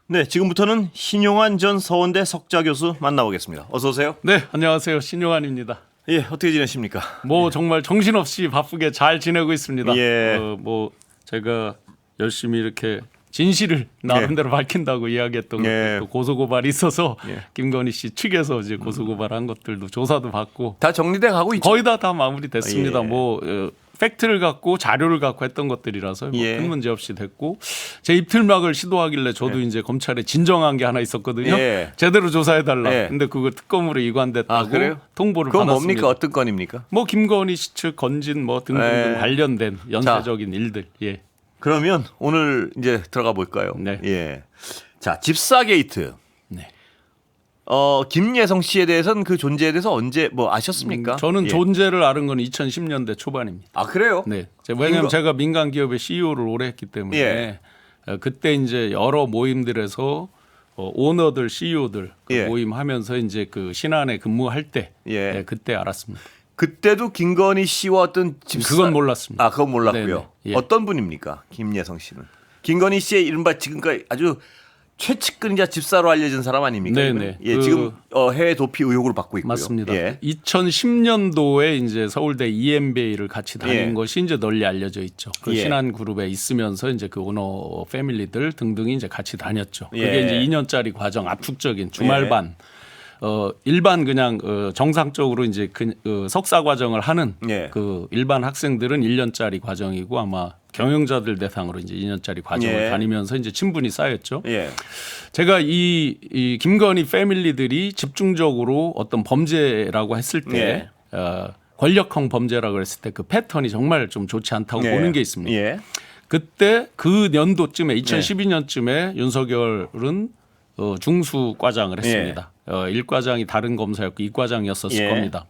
네, 지금부터는 신용환 전 서원대 석좌 교수 만나보겠습니다. 어서 오세요. 네, 안녕하세요. 신용환입니다. 예, 어떻게 지내십니까? 뭐 정말 정신없이 바쁘게 잘 지내고 있습니다. 예. 뭐 제가 열심히 이렇게 진실을 나름대로 밝힌다고 이야기했던 예. 것도 고소고발이 있어서 예. 김건희 씨 측에서 이제 고소고발한 것들도 조사도 받고 다 정리돼 가고 있죠. 거의 다 마무리됐습니다. 예. 뭐 팩트를 갖고 자료를 갖고 했던 것들이라서 뭐 예. 큰 문제 없이 됐고 제 입틀막을 시도하길래 저도 이제 검찰에 진정한 게 하나 있었거든요. 예. 제대로 조사해달라. 예. 근데 그거 특검으로 이관됐다고 아, 그래요? 통보를 그건 받았습니다. 뭡니까? 어떤 건입니까? 뭐 김건희 씨 측 건진 뭐 등등등 예. 관련된 연쇄적인 일들. 예. 그러면 오늘 이제 들어가 볼까요? 네. 예. 자, 집사 게이트. 네. 김예성 씨에 대해서는 그 존재에 대해서 언제 뭐 아셨습니까? 저는 예. 존재를 알은 건 2010년대 초반입니다. 아, 그래요? 네. 왜냐하면 이거- 제가 민간 기업의 CEO를 오래 했기 때문에 예. 그때 이제 여러 모임들에서 오너들, CEO들 예. 모임하면서 이제 그 신안에 근무할 때 예. 그때 알았습니다. 그때도 김건희 씨와 어떤 집사 그건 몰랐습니다. 아, 그건 몰랐고요. 네네. 예. 어떤 분입니까? 김예성 씨는. 김건희 씨의 이른바 지금까지 아주 최측근이자 집사로 알려진 사람 아닙니까? 네네. 예, 지금 해외 도피 의혹으로 받고 있고요. 맞습니다. 예. 2010년도에 이제 서울대 EMBA를 같이 다닌 예. 것이 이제 널리 알려져 있죠. 그 예. 신한 그룹에 있으면서 이제 그 오너 패밀리들 등등이 이제 같이 다녔죠. 그게 예. 이제 2년짜리 과정 압축적인 주말반 일반 그냥 정상적으로 이제 석사 과정을 하는 예. 그 일반 학생들은 1년짜리 과정이고 아마 경영자들 대상으로 이제 2년짜리 과정을 예. 다니면서 이제 친분이 쌓였죠. 예. 제가 이 김건희 패밀리들이 집중적으로 어떤 범죄라고 했을 때 권력형 범죄라고 그랬을 때 그 패턴이 정말 좀 좋지 않다고 예. 보는 게 있습니다. 예. 그때 그 연도쯤에 2012년쯤에 윤석열은 중수과장을 했습니다. 1과장이 다른 검사였고 2과장이었었을 예. 겁니다.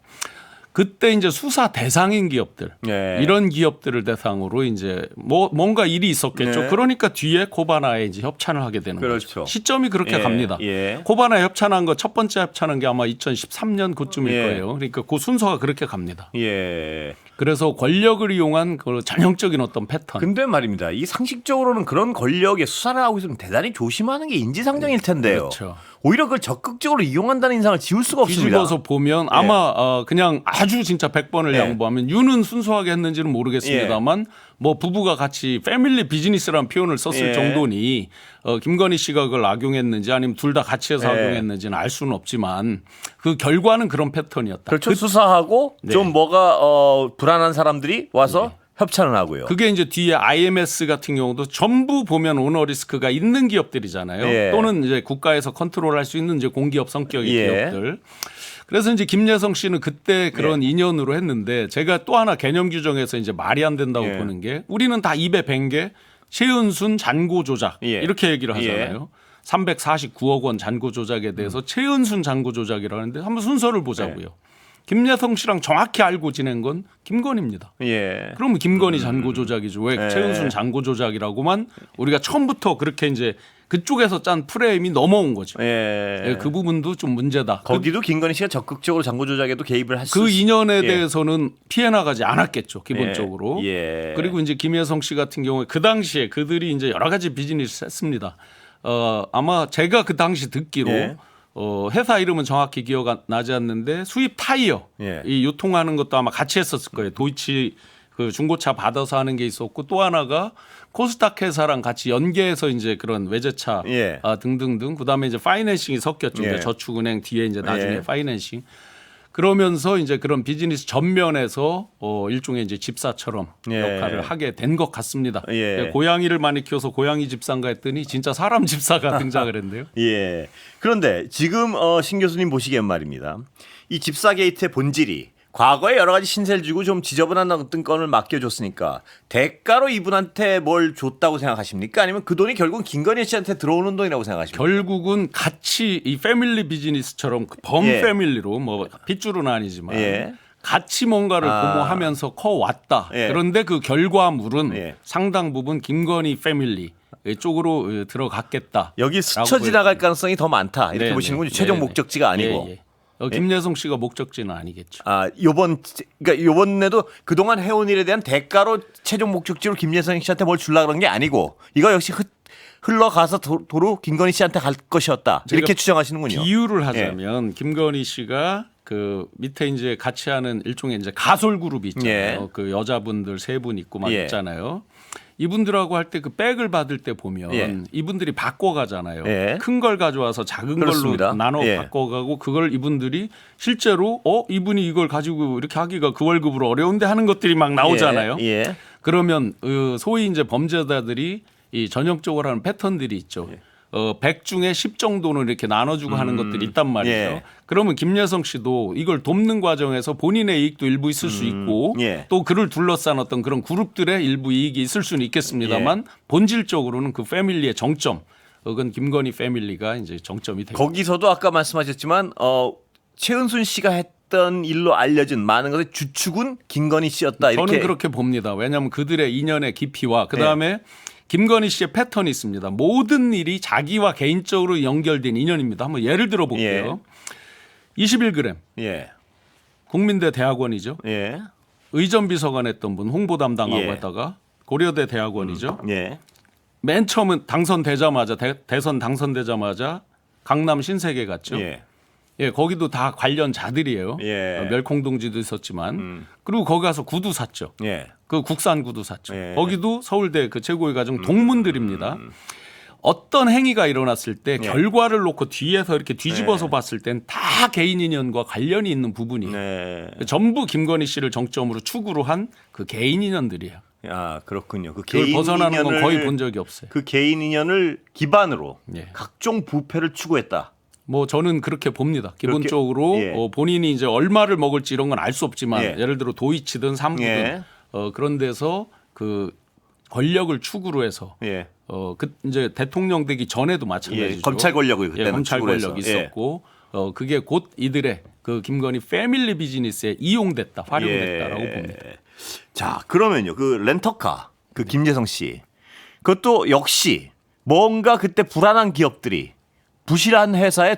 그때 이제 수사 대상인 기업들 예. 이런 기업들을 대상으로 이제 뭔가 일이 있었겠죠. 네. 그러니까 뒤에 코바나에 이제 협찬을 하게 되는 그렇죠. 거죠. 시점이 그렇게 예. 갑니다. 예. 코바나 협찬한 거 첫 번째 협찬한 게 아마 2013년 그쯤일 예. 거예요. 그러니까 그 순서가 그렇게 갑니다. 예. 그래서 권력을 이용한 그 전형적인 어떤 패턴. 근데 말입니다. 이 상식적으로는 그런 권력에 수사를 하고 있으면 대단히 조심하는 게 인지상정일 텐데요. 그렇죠. 오히려 그걸 적극적으로 이용한다는 인상을 지울 수가 없습니다. 뒤집어서 보면 아마 그냥 아주 진짜 100번을 예. 양보하면 유는 순수하게 했는지는 모르겠습니다만 뭐 부부가 같이 패밀리 비즈니스라는 표현을 썼을 예. 정도니 김건희 씨가 그걸 악용했는지 아니면 둘 다 같이 해서 예. 악용했는지는 알 수는 없지만 그 결과는 그런 패턴이었다. 그렇죠. 수사하고 네. 좀 뭐가 불안한 사람들이 와서 협찬을 하고요. 그게 이제 뒤에 IMS 같은 경우도 전부 보면 오너 리스크가 있는 기업들이잖아요. 예. 또는 이제 국가에서 컨트롤할 수 있는 이제 공기업 성격의 예. 기업들. 그래서 이제 김예성 씨는 그때 그런 인연으로 했는데 제가 또 하나 개념 규정에서 이제 말이 안 된다고 예. 보는 게 우리는 다 입에 밴 게 최은순 잔고 조작 예. 이렇게 얘기를 하잖아요. 349억 원 잔고 조작에 대해서 최은순 잔고 조작이라고 하는데 한번 순서를 보자고요. 김예성 씨랑 정확히 알고 지낸 건 김건희입니다. 예. 그러면 김건희 잔고 조작이죠. 왜 예. 최은순 잔고 조작이라고만 우리가 처음부터 그렇게 이제 그쪽에서 짠 프레임이 넘어온 거죠. 예. 그 부분도 좀 문제다. 거기도 김건희 씨가 적극적으로 장고 조작에도 개입을 할 수. 그 인연에 예. 대해서는 피해 나가지 않았겠죠. 기본적으로. 예. 그리고 이제 김혜성 씨 같은 경우에 그 당시에 그들이 이제 여러 가지 비즈니스 했습니다. 아마 제가 그 당시 듣기로 예. 회사 이름은 정확히 기억 나지 않는데 수입 타이어 예. 이 유통하는 것도 아마 같이 했었을 거예요. 도이치 그 중고차 받아서 하는 게 있었고 또 하나가 코스닥 회사랑 같이 연계해서 이제 그런 외제차 예. 등등등 그다음에 이제 파이낸싱이 섞였죠. 예. 이제 저축은행 뒤에 이제 나중에 예. 파이낸싱 그러면서 이제 그런 비즈니스 전면에서 일종의 이제 집사처럼 예. 역할을 하게 된 것 같습니다. 예. 고양이를 많이 키워서 고양이 집사인가 했더니 진짜 사람 집사가 등장을 했는데요. 예. 그런데 지금 신 교수님 보시기엔 말입니다. 이 집사 게이트의 본질이 과거에 여러 가지 신세를 주고 좀 지저분한 어떤 건을 맡겨줬으니까 대가로 이분한테 뭘 줬다고 생각하십니까? 아니면 그 돈이 결국은 김건희 씨한테 들어오는 돈이라고 생각하십니까? 결국은 같이 이 패밀리 비즈니스처럼 범 예. 패밀리로 뭐 핏줄은 아니지만 예. 같이 뭔가를 도모하면서 커왔다. 예. 그런데 그 결과물은 예. 상당 부분 김건희 패밀리 쪽으로 들어갔겠다. 여기 스쳐 지나갈 가능성이 더 많다. 이렇게 네네. 보시는군요. 최종 네네. 목적지가 아니고. 예, 예. 김예성 씨가 목적지는 아니겠죠. 그러니까 요번에도 그동안 해온 일에 대한 대가로 최종 목적지로 김예성 씨한테 뭘 주려고 그런 게 아니고 이거 역시 흘러가서 도로 김건희 씨한테 갈 것이었다. 이렇게 추정하시는군요. 비유를 하자면 김건희 씨가 그 밑에 이제 같이 하는 일종의 이제 가솔 그룹이 있잖아요. 예. 그 여자분들 3분 있고 막 예. 있잖아요. 이분들하고 할 때 그 백을 받을 때 보면 예. 이분들이 바꿔가잖아요. 예. 큰 걸 가져와서 작은 그렇습니다. 걸로 나눠 예. 바꿔가고 그걸 이분들이 실제로 이분이 이걸 가지고 이렇게 하기가 그 월급으로 어려운데 하는 것들이 막 나오잖아요. 예. 예. 그러면 소위 이제 범죄자들이 이 전형적으로 하는 패턴들이 있죠. 100 중에 10 정도는 이렇게 나눠주고 하는 것들이 있단 말이죠. 예. 그러면 김여성 씨도 이걸 돕는 과정에서 본인의 이익도 일부 있을 수 있고 예. 또 그를 둘러싼 어떤 그런 그룹들의 일부 이익이 있을 수는 있겠습니다만 예. 본질적으로는 그 패밀리의 정점, 그건 김건희 패밀리가 이제 정점이 되고 거기서도 아까 말씀하셨지만 최은순 씨가 했던 일로 알려진 많은 것의 주축은 김건희 씨였다. 이렇게 저는 그렇게 봅니다. 왜냐하면 그들의 인연의 깊이와 그다음에 김건희 씨의 패턴이 있습니다. 모든 일이 자기와 개인적으로 연결된 인연입니다. 한번 예를 들어 볼게요. 21g 예. 국민대 대학원이죠. 예. 의전 비서관 했던 분 홍보 담당하고 예. 했다가 고려대 대학원이죠. 예. 맨 처음은 당선되자마자 대선 당선되자마자 강남 신세계 갔죠. 예. 예, 거기도 다 관련자들이에요. 예. 멸콩동지도 있었지만 그리고 거기 가서 구두 샀죠. 예. 그 국산 구두 샀죠. 예. 거기도 서울대 그 최고의 과정 동문들입니다. 어떤 행위가 일어났을 때 결과를 놓고 뒤에서 이렇게 뒤집어서 봤을 땐 다 개인 인연과 관련이 있는 부분이에요. 네. 전부 김건희 씨를 정점으로 축으로 한 그 개인 인연들이에요. 아, 그렇군요. 그 그걸 개인 벗어나는 건 인연을 거의 본 적이 없어요. 그 개인 인연을 기반으로 예. 각종 부패를 추구했다. 뭐 저는 그렇게 봅니다. 기본적으로 그렇게, 예. 본인이 이제 얼마를 먹을지 이런 건 알 수 없지만 예. 예를 들어 도이치든 삼부든 예. 그런 데서 그 권력을 축으로 해서 예. 그 이제 대통령 되기 전에도 마찬가지죠. 예. 검찰 권력이 그때는 검찰 축으로 해서. 권력이 있었고 그게 곧 이들의 그 김건희 패밀리 비즈니스에 이용됐다, 활용됐다라고 예. 봅니다. 자, 그러면요. 그 렌터카 그 김재성 씨 그것도 역시 뭔가 그때 불안한 기업들이 부실한 회사에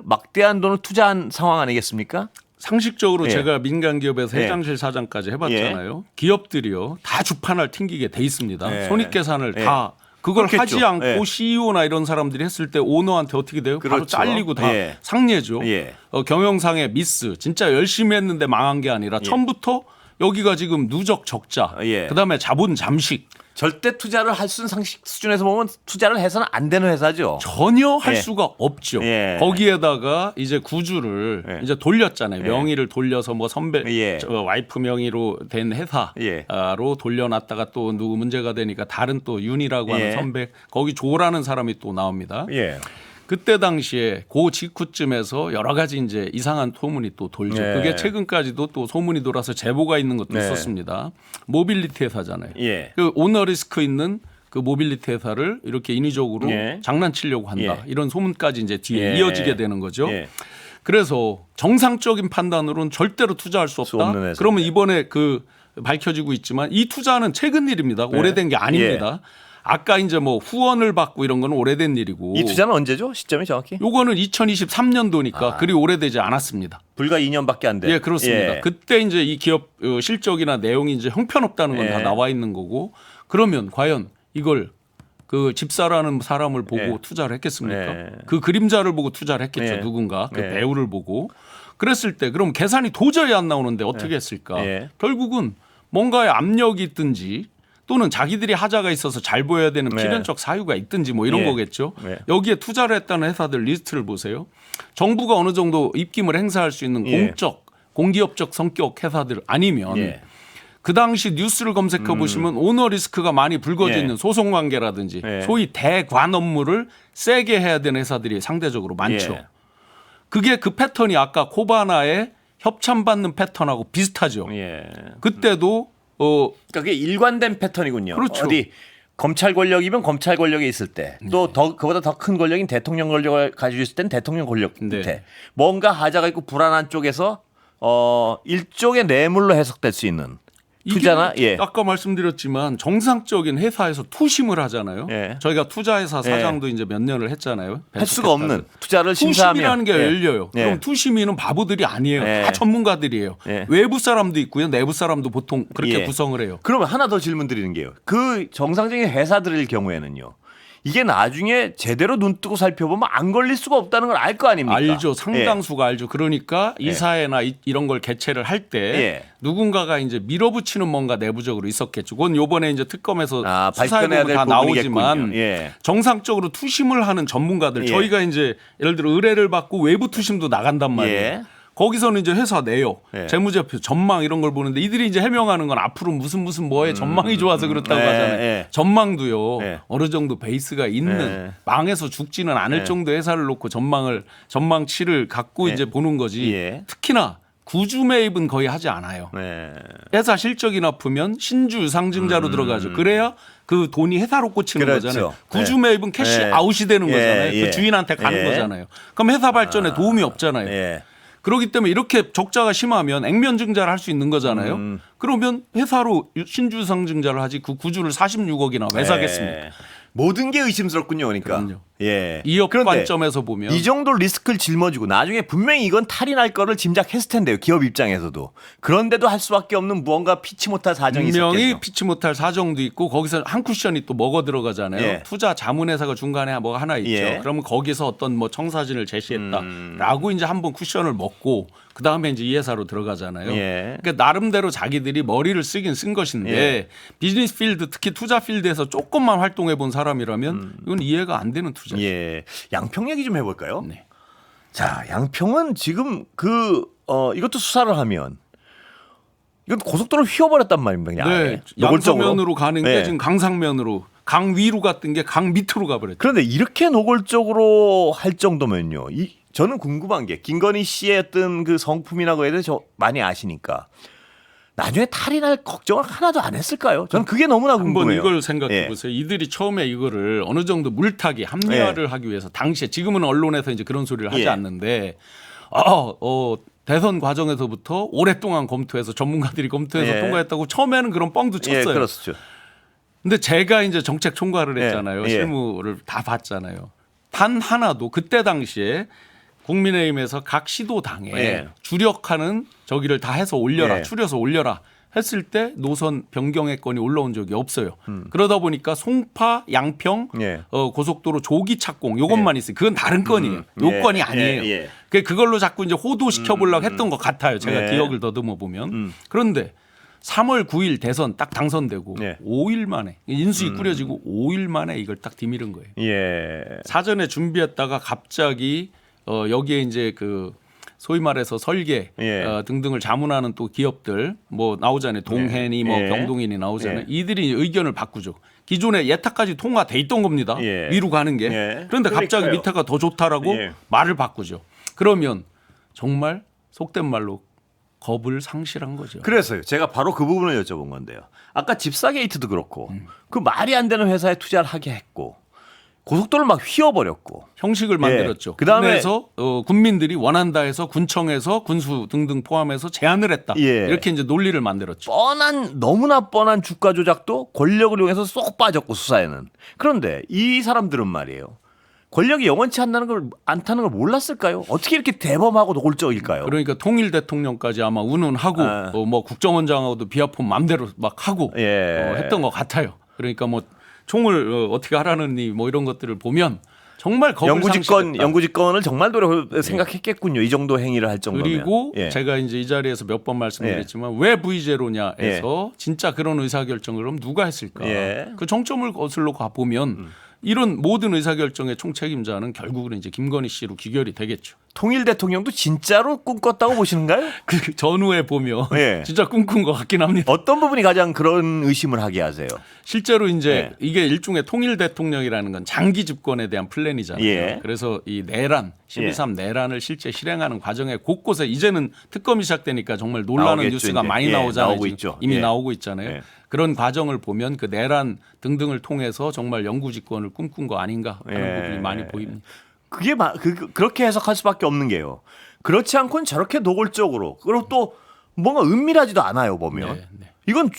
막대한 돈을 투자한 상황 아니겠습니까? 상식적으로 예. 제가 민간 기업에서 예. 회장실 사장까지 해봤잖아요. 기업들이요 다 주판을 튕기게 돼 있습니다. 예. 손익계산을 예. 다 그걸 그렇겠죠. 하지 않고 예. CEO나 이런 사람들이 했을 때 오너한테 어떻게 돼요? 바로 그렇죠. 잘리고 다 예. 상례죠. 예. 경영상의 미스, 진짜 열심히 했는데 망한 게 아니라 처음부터 여기가 지금 누적 적자, 예. 그다음에 자본 잠식. 절대 투자를 할 수 있는 상식 수준에서 보면 투자를 해서는 안 되는 회사죠. 전혀 할 예. 수가 없죠. 예. 거기에다가 이제 구주를 예. 이제 돌렸잖아요. 명의를 돌려서 뭐 선배 예. 와이프 명의로 된 회사로 예. 돌려놨다가 또 누구 문제가 되니까 다른 또 윤이라고 하는 예. 선배 거기 조라는 사람이 또 나옵니다. 예. 그때 당시에 그 직후쯤에서 여러 가지 이제 이상한 소문이 또 돌죠. 예. 그게 최근까지도 또 소문이 돌아서 제보가 있는 것도 네. 있었습니다. 모빌리티 회사잖아요. 예. 그 오너 리스크 있는 그 모빌리티 회사를 이렇게 인위적으로 예. 장난치려고 한다. 예. 이런 소문까지 이제 뒤에 예. 이어지게 되는 거죠. 예. 그래서 정상적인 판단으로는 절대로 투자할 수 수 없다. 없는 회사인데. 그러면 이번에 그 밝혀지고 있지만 이 투자는 최근 일입니다. 오래된 게 아닙니다. 아까 이제 뭐 후원을 받고 이런 건 오래된 일이고. 이 투자는 언제죠? 시점이 정확히? 요거는 2023년도니까 그리 오래되지 않았습니다. 불과 2년밖에 안 돼. 예, 그렇습니다. 예. 그때 이제 이 기업 실적이나 내용이 이제 형편없다는 건 다 예. 나와 있는 거고 그러면 과연 이걸 그 집사라는 사람을 보고 예. 투자를 했겠습니까? 예. 그 그림자를 보고 투자를 했겠죠. 예. 누군가 그 예. 배우를 보고 그랬을 때 그럼 계산이 도저히 안 나오는데 어떻게 했을까? 예. 결국은 뭔가의 압력이 있든지 또는 자기들이 하자가 있어서 잘 보여야 되는 네. 필연적 사유가 있든지 뭐 이런 예. 거겠죠. 네. 여기에 투자를 했다는 회사들 리스트를 보세요. 정부가 어느 정도 입김을 행사할 수 있는 예. 공기업적 성격 회사들 아니면 예. 그 당시 뉴스를 검색해 보시면 오너 리스크가 많이 불거져 예. 있는 소송 관계라든지 예. 소위 대관 업무를 세게 해야 되는 회사들이 상대적으로 많죠. 예. 그게 그 패턴이 아까 코바나의 협찬받는 패턴하고 비슷하죠. 예. 그때도 그러니까 그게 일관된 패턴이군요. 그렇죠. 어디 검찰 권력이면 검찰 권력에 있을 때, 또 더 그보다 더 큰 권력인 대통령 권력을 가지고 있을 때는 대통령 권력 밑에 네. 뭔가 하자가 있고 불안한 쪽에서 일종의 뇌물로 해석될 수 있는 투자나 이게 예. 아까 말씀드렸지만 정상적인 회사에서 투심을 하잖아요. 예. 저희가 투자회사 사장도 이제 몇 년을 했잖아요. 할 수가 없는 투자를 투심이라는 심사하면 게 예. 열려요. 예. 그럼 투심이는 바보들이 아니에요. 예. 다 전문가들이에요. 예. 외부 사람도 있고요. 내부 사람도 보통 그렇게 예. 구성을 해요. 그러면 하나 더 질문 드리는 게요. 그 정상적인 회사들일 경우에는요. 이게 나중에 제대로 눈 뜨고 살펴보면 안 걸릴 수가 없다는 걸 알 거 아닙니까? 알죠. 상당수가 알죠. 그러니까 예. 이사회나 이런 걸 개최를 할 때 예. 누군가가 이제 밀어붙이는 뭔가 내부적으로 있었겠죠. 그건 요번에 이제 특검에서 발견해야 수사해보면 될 다 부분이겠군요. 나오지만 예. 정상적으로 투심을 하는 전문가들 예. 저희가 이제 예를 들어 의뢰를 받고 외부 투심도 나간단 말이에요. 예. 거기서는 이제 회사 내요. 예. 재무제표 전망 이런 걸 보는데 이들이 이제 해명하는 건 앞으로 무슨 뭐에 전망이 좋아서 그렇다고 하잖아요. 예. 전망도요. 예. 어느 정도 베이스가 있는 예. 망해서 죽지는 않을 예. 정도 회사를 놓고 전망치를 갖고 예. 이제 보는 거지. 예. 특히나 구주 매입은 거의 하지 않아요. 네. 회사 실적이 나쁘면 신주 상증자로 들어가죠. 그래야 그 돈이 회사로 꽂히는 그렇죠. 거잖아요. 구주 매입은 캐시 예. 아웃이 되는 예. 거잖아요. 예. 그 주인한테 가는 예. 거잖아요. 그럼 회사 발전에 도움이 없잖아요. 예. 그렇기 때문에 이렇게 적자가 심하면 액면증자를 할 수 있는 거잖아요. 그러면 회사로 신주상증자를 하지 그 구주를 46억이나 왜 사겠습니까? 예. 모든 게 의심스럽군요. 그러니까. 그럼요. 예. 이업 그런데 관점에서 보면 이 정도 리스크를 짊어지고 나중에 분명히 이건 탈이 날 거를 짐작했을 텐데요. 기업 입장에서도. 그런데도 할 수밖에 없는 무언가 피치 못할 사정이 분명히 있었겠죠. 피치 못할 사정도 있고 거기서 한 쿠션이 또 먹어 들어가잖아요. 예. 투자 자문회사가 중간에 뭐가 하나 있죠. 예. 그러면 거기서 어떤 뭐 청사진을 제시했다라고 이제 한번 쿠션을 먹고 그 다음에 이제 이 회사로 들어가잖아요. 예. 그러니까 나름대로 자기들이 머리를 쓰긴 쓴 것인데 예. 비즈니스 필드 특히 투자 필드에서 조금만 활동해 본 사람이라면 이건 이해가 안 되는 투자죠. 예. 양평 얘기 좀 해볼까요? 네. 자, 양평은 지금 이것도 수사를 하면 이건 고속도로 휘어버렸단 말입니다. 그냥 아예. 네, 노골적으로. 양서면으로 가는 게 네. 지금 강상면으로 강 위로 갔던 게 강 밑으로 가버렸죠. 그런데 이렇게 노골적으로 할 정도면요. 저는 궁금한 게 김건희 씨의 어떤 그 성품이나 그에 대해서 많이 아시니까 나중에 탈이 날 걱정을 하나도 안 했을까요? 저는 그게 너무나 한번 궁금해요. 이걸 생각해 예. 보세요. 이들이 처음에 이거를 어느 정도 물타기 합리화를 하기 위해서 당시에 지금은 언론에서 이제 그런 소리를 하지 예. 않는데 대선 과정에서부터 오랫동안 검토해서 전문가들이 검토해서 예. 통과했다고 처음에는 그런 뻥도 예, 쳤어요. 그렇죠. 근데 제가 이제 정책 총괄을 예. 했잖아요. 예. 실무를 다 봤잖아요. 단 하나도 그때 당시에 국민의힘에서 각 시도당에 예. 주력하는 저기를 다 해서 올려라, 예. 추려서 올려라 했을 때 노선 변경의 건이 올라온 적이 없어요. 그러다 보니까 송파, 양평 예. 고속도로 조기 착공 요것만 있어요. 그건 다른 건이에요. 요 예. 건이 아니에요. 예. 그걸로 자꾸 이제 호도시켜 보려고 했던 것 같아요. 제가 예. 기억을 더듬어 보면. 그런데 3월 9일 대선 딱 당선되고 예. 5일 만에 인수위 꾸려지고 5일 만에 이걸 딱 디미른 거예요. 예. 사전에 준비했다가 갑자기 여기에 이제 그 소위 말해서 설계 예. 등등을 자문하는 또 기업들 뭐 나오잖아요. 동해니 뭐 예. 경동인이 나오잖아요. 예. 이들이 의견을 바꾸죠. 기존에 예탁까지 통과돼 있던 겁니다. 예. 위로 가는 게. 예. 그런데 갑자기 그러니까요. 밑에가 더 좋다라고 예. 말을 바꾸죠. 그러면 정말 속된 말로 겁을 상실한 거죠. 그래서요. 제가 바로 그 부분을 여쭤본 건데요. 아까 집사 게이트도 그렇고 그 말이 안 되는 회사에 투자를 하게 했고 고속도로를 막 휘어버렸고 형식을 만들었죠. 그다음에- 그래서 국민들이 원한다 해서 군청에서 군수 등등 포함해서 제안을 했다. 예. 이렇게 이제 논리를 만들었죠. 너무나 뻔한 주가 조작도 권력을 이용해서 쏙 빠졌고 수사에는. 그런데 이 사람들은 말이에요. 권력이 영원치 않다는 걸 몰랐을까요? 어떻게 이렇게 대범하고 노골적일까요? 그러니까 통일 대통령까지 아마 운운하고 아. 뭐 국정원장하고도 비하폰 맘대로 막 하고 예. 했던 것 같아요. 그러니까 뭐 총을 어떻게 하라느니 뭐 이런 것들을 보면 정말 겁을 상실했다. 영구집권을 정말 생각했겠군요. 이 정도 행위를 할 정도면. 그리고 예. 제가 이제 이 자리에서 몇 번 말씀드렸지만 왜 V제로냐에서 진짜 그런 의사결정을 그럼 누가 했을까? 예. 그 정점을 거슬러 가보면 이런 모든 의사결정의 총책임자는 결국은 이제 김건희 씨로 귀결이 되겠죠. 통일 대통령도 진짜로 꿈꿨다고 보시는가요? 그 전후에 보면 예. 진짜 꿈꾼 것 같긴 합니다. 어떤 부분이 가장 그런 의심을 하게 하세요? 실제로 이제 예. 이게 일종의 통일 대통령이라는 건 장기 집권에 대한 플랜이잖아요. 예. 그래서 이 내란 12.3 내란을 실제 실행하는 과정에 곳곳에 이제는 특검이 시작되니까 정말 놀라는 나오겠죠, 뉴스가 이제. 많이 예, 나오잖아요. 나오고 지금 있죠. 이미 예. 나오고 있잖아요. 예. 그런 과정을 보면 그 내란 등등을 통해서 정말 영구 집권을 꿈꾼 거 아닌가 하는 예. 부분이 많이 보입니다. 그게 그렇게 해석할 수밖에 없는 게요. 그렇지 않고는 저렇게 노골적으로 그리고 또 뭔가 은밀하지도 않아요 보면. 네, 네. 이건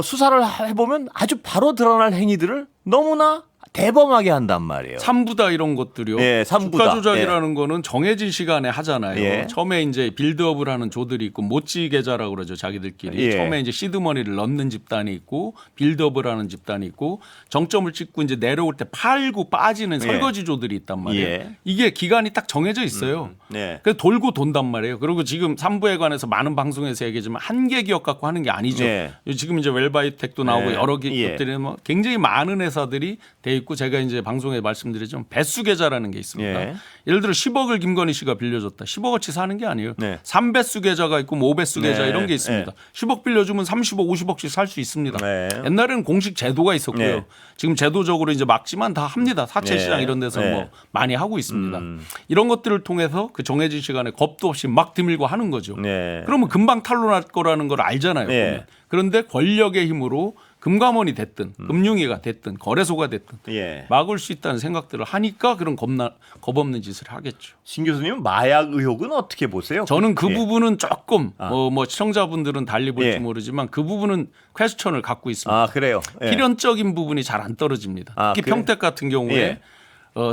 수사를 해보면 아주 바로 드러날 행위들을 너무나 대범하게 한단 말이에요. 삼부다 이런 것들이요. 예, 삼부다. 주가 조작이라는 거는 정해진 시간에 하잖아요. 예. 처음에 이제 빌드업을 하는 조들이 있고 모찌 계좌라고 그러죠. 자기들끼리. 예. 처음에 이제 시드머니를 넣는 집단이 있고 빌드업을 하는 집단이 있고 정점을 찍고 이제 내려올 때 팔고 빠지는 설거지조들이 있단 말이에요. 예. 이게 기간이 딱 정해져 있어요. 네. 그래서 돌고 돈단 말이에요. 그리고 지금 삼부에 관해서 많은 방송에서 얘기하지만 한 개 기업 갖고 하는 게 아니죠. 네. 지금 이제 웰바이텍도 나오고 네. 여러 예. 기업들이 뭐 굉장히 많은 회사들이 돼 있고 제가 이제 방송에 말씀드렸지만 배수 계좌라는 게 있습니다. 예. 예를 들어 10억을 김건희 씨가 빌려줬다. 10억어치 사는 게 아니에요. 네. 3배수 계좌가 있고 5배수 계좌 네. 이런 게 있습니다. 10억 빌려주면 30억, 50억씩 살 수 있습니다. 네. 옛날에는 공식 제도가 있었고요. 네. 지금 제도적으로 이제 막지만 다 합니다. 사채 네. 시장 이런 데서 네. 뭐 많이 하고 있습니다. 이런 것들을 통해서 그 정해진 시간에 겁도 없이 막 드밀고 하는 거죠. 네. 그러면 금방 탄로날 거라는 걸 알잖아요. 네. 보면. 그런데 권력의 힘으로 금감원이 됐든 금융위가 됐든 거래소가 됐든 예. 막을 수 있다는 생각들을 하니까 그런 겁 없는 짓을 하겠죠. 신 교수님은 마약 의혹은 어떻게 보세요? 저는 그 예. 부분은 조금 뭐 시청자분들은 달리 볼지 예. 모르지만 그 부분은 퀘스천을 갖고 있습니다. 아 그래요. 예. 필연적인 부분이 잘 안 떨어집니다. 아, 특히 그래요? 평택 같은 경우에 예.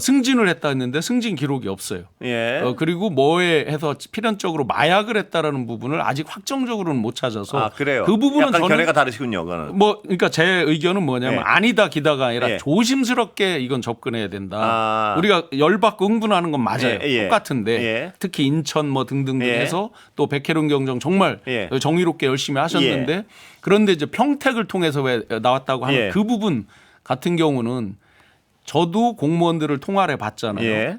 승진을 했다 했는데 승진 기록이 없어요. 예. 그리고 뭐에 해서 필연적으로 마약을 했다라는 부분을 아직 확정적으로는 못 찾아서 아 그래요. 그 부분은 약간 저는 견해가 다르시군요. 그거는. 뭐 그러니까 제 의견은 뭐냐면 예. 아니다 기다가 아니라 예. 조심스럽게 이건 접근해야 된다. 아. 우리가 열받고 흥분하는 건 맞아요. 예, 예. 똑같은데 예. 특히 인천 뭐 등등등 예. 해서 또 백혜룡 경정 정말 예. 정의롭게 열심히 하셨는데 그런데 이제 평택을 통해서 왜 나왔다고 하는 예. 그 부분 같은 경우는 저도 공무원들을 통화를 해봤잖아요. 예.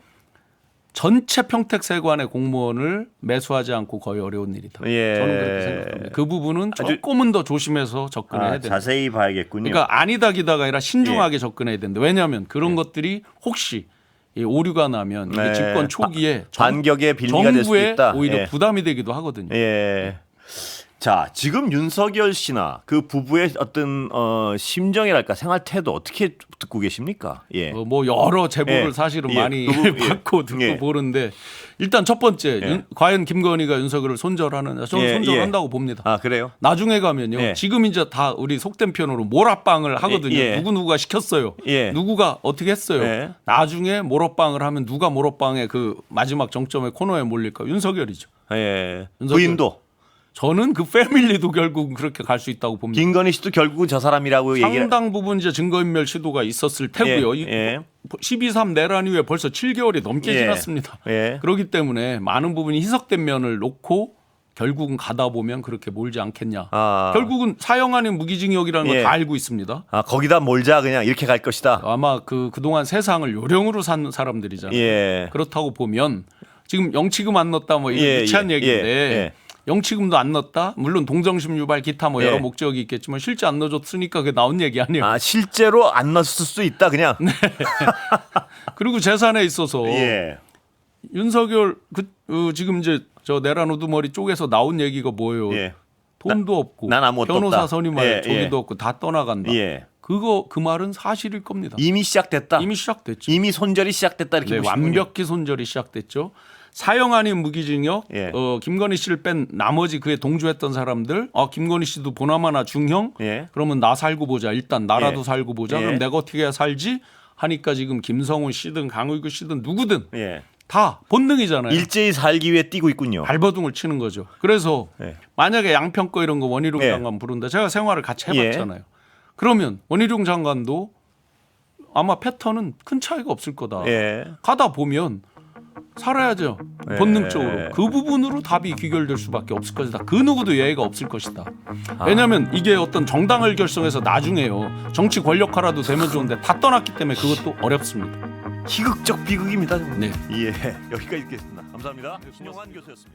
전체 평택세관의 공무원을 매수하지 않고 거의 어려운 일이다. 예. 저는 그렇게 생각합니다. 그 부분은 아주- 조금은 더 조심해서 접근해야 된다. 자세히 봐야겠군요. 그러니까 아니다 기다가 아니라 신중하게 접근해야 된다. 왜냐하면 그런 것들이 혹시 이 오류가 나면 이게 네. 집권 초기에 반격의 빌미가 될 수도 정부에 있다. 오히려 예. 부담이 되기도 하거든요. 예. 자, 지금 윤석열 씨나 그 부부의 어떤 심정이랄까 생활 태도 어떻게 듣고 계십니까? 예. 뭐 여러 제보를 예. 사실은 예. 많이 그 부분, 예. 받고 듣고 예. 보는데 일단 첫 번째 예. 과연 김건희가 윤석열을 손절하느냐 저는 예, 손절한다고 봅니다. 아, 그래요? 나중에 가면요. 예. 지금 이제 다 우리 속된 표현으로 몰아빵을 하거든요. 예. 누구누가 시켰어요. 예. 누구가 어떻게 했어요. 예. 나중에 몰아빵을 하면 누가 몰아빵의 그 마지막 정점의 코너에 몰릴까? 윤석열이죠. 예. 윤석열. 부인도 저는 그 패밀리도 결국은 그렇게 갈 수 있다고 봅니다. 김건희 씨도 결국은 저 사람이라고 얘기를 상당 부분 이제 증거인멸 시도가 있었을 테고요. 예. 예. 12.3 내란 이후에 벌써 7개월이 넘게 예. 지났습니다. 예. 그렇기 때문에 많은 부분이 희석된 면을 놓고 결국은 가다 보면 그렇게 몰지 않겠냐. 아. 결국은 사형 아닌 무기징역이라는 걸 예. 다 알고 있습니다. 아, 거기다 몰자 그냥 이렇게 갈 것이다. 아마 그동안 세상을 요령으로 산 사람들이잖아요. 예. 그렇다고 보면 지금 영치금 안 넣었다 뭐 이런 예, 유치한 예, 얘기인데 예. 영치금도 안 넣었다. 물론 동정심 유발 기타 뭐 여러 예. 목적이 있겠지만 실제 안 넣어줬으니까 그게 나온 얘기 아니에요. 아, 실제로 안 넣었을 수도 있다 그냥. 그리고 재산에 있어서 예. 윤석열 지금 이제 저 내란 우두머리 쪽에서 나온 얘기가 뭐예요? 예. 돈도 없고 난 아무것도 변호사 없다. 선임할 예, 조기도 예. 없고 다 떠나간다. 예. 그 말은 사실일 겁니다. 이미 시작됐다. 이미 시작됐죠. 이미 손절이 시작됐다 이렇게 네, 보시군요. 완벽히 손절이 시작됐죠. 사형 아닌 무기징역, 예. 김건희 씨를 뺀 나머지 그에 동조했던 사람들, 김건희 씨도 보나마나 중형, 예. 그러면 나 살고 보자. 일단 나라도 예. 살고 보자. 예. 그럼 내가 어떻게 해야 살지? 하니까 지금 김성훈 씨든 강의구 씨든 누구든 예. 다 본능이잖아요. 일제히 살기 위해 뛰고 있군요. 발버둥을 치는 거죠. 그래서 예. 만약에 양평거 이런 거 원희룡 예. 장관 부른다. 제가 생활을 같이 해봤잖아요. 그러면 원희룡 장관도 아마 패턴은 큰 차이가 없을 거다. 예. 가다 보면 살아야죠. 예. 본능적으로. 그 부분으로 답이 귀결될 수밖에 없을 것이다. 그 누구도 예외가 없을 것이다. 왜냐하면 이게 어떤 정당을 결성해서 나중에요. 정치 권력화라도 되면 좋은데 다 떠났기 때문에 그것도 어렵습니다. 희극적 비극입니다. 네. 예. 여기까지 듣겠습니다. 감사합니다. 신영환 교수였습니다.